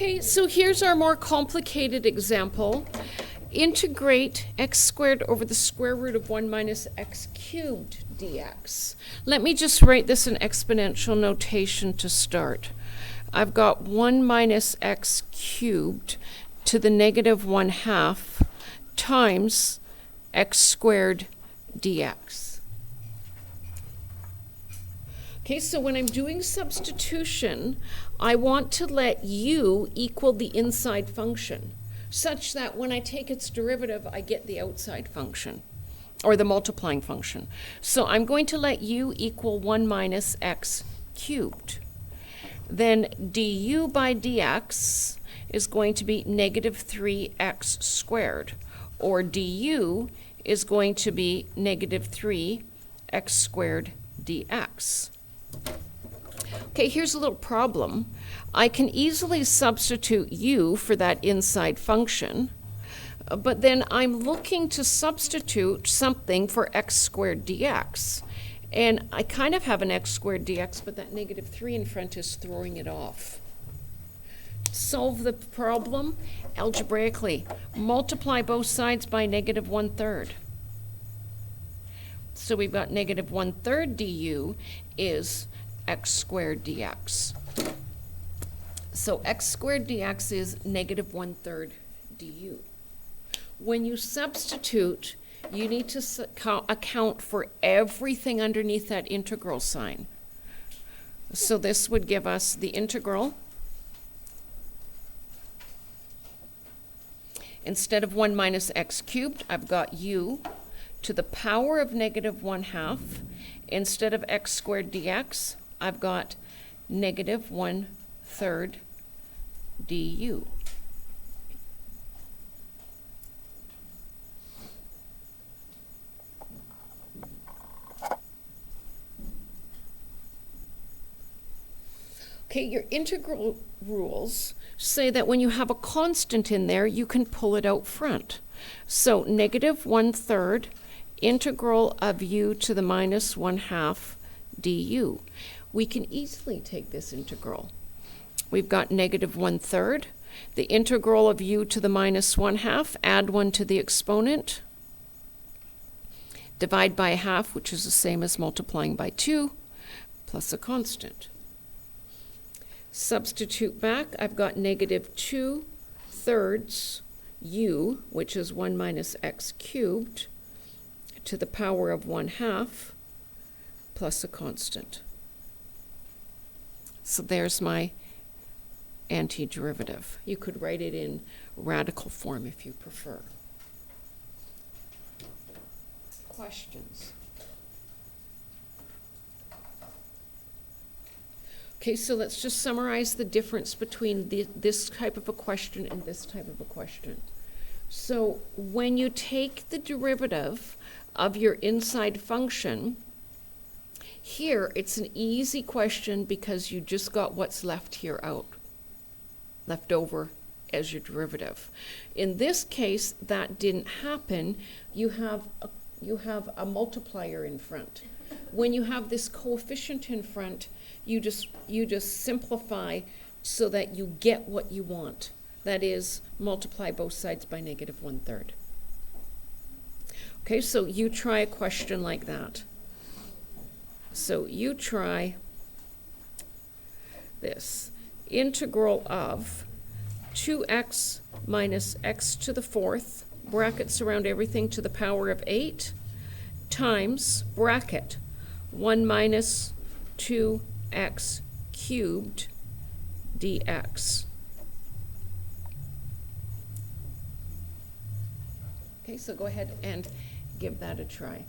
Okay, so here's our more complicated example. Integrate x squared over the square root of 1 minus x cubed dx. Let me just write this in exponential notation to start. I've got 1 minus x cubed to the negative 1/2 times x squared dx. Okay, so when I'm doing substitution, I want to let u equal the inside function, such that when I take its derivative, I get the outside function, or the multiplying function. So I'm going to let u equal 1 minus x cubed. Then du by dx is going to be negative 3x squared, or du is going to be negative 3x squared dx. Okay, here's a little problem. I can easily substitute u for that inside function, but then I'm looking to substitute something for x squared dx. And I kind of have an x squared dx, but that negative 3 in front is throwing it off. Solve the problem algebraically. Multiply both sides by negative 1/3. So we've got negative 1/3 du is x squared dx. So x squared dx is negative 1/3 du. When you substitute, you need to account for everything underneath that integral sign. So this would give us the integral. Instead of 1 minus x cubed, I've got u to the power of negative 1/2. Instead of x squared dx, I've got negative 1/3 du. Okay, your integral rules say that when you have a constant in there, you can pull it out front. So negative 1/3 integral of u to the minus 1/2 du. We can easily take this integral. We've got negative 1/3, the integral of u to the minus 1/2, add 1 to the exponent, divide by 1/2, which is the same as multiplying by 2, plus a constant. Substitute back, I've got negative 2/3 u, which is 1 minus x cubed, to the power of 1/2, plus a constant. So there's my antiderivative. You could write it in radical form if you prefer. Questions? Okay, so let's just summarize the difference between this type of a question and this type of a question. So when you take the derivative of your inside function, here it's an easy question because you just got what's left here out, left over as your derivative. In this case, that didn't happen. You have a multiplier in front. When you have this coefficient in front, you just simplify so that you get what you want. That is, multiply both sides by negative 1/3. Okay, so you try a question like that. So you try this. Integral of 2x minus x to the 4th, brackets around everything, to the power of 8, times, bracket, 1 minus 2x cubed dx. Okay, so go ahead and give that a try.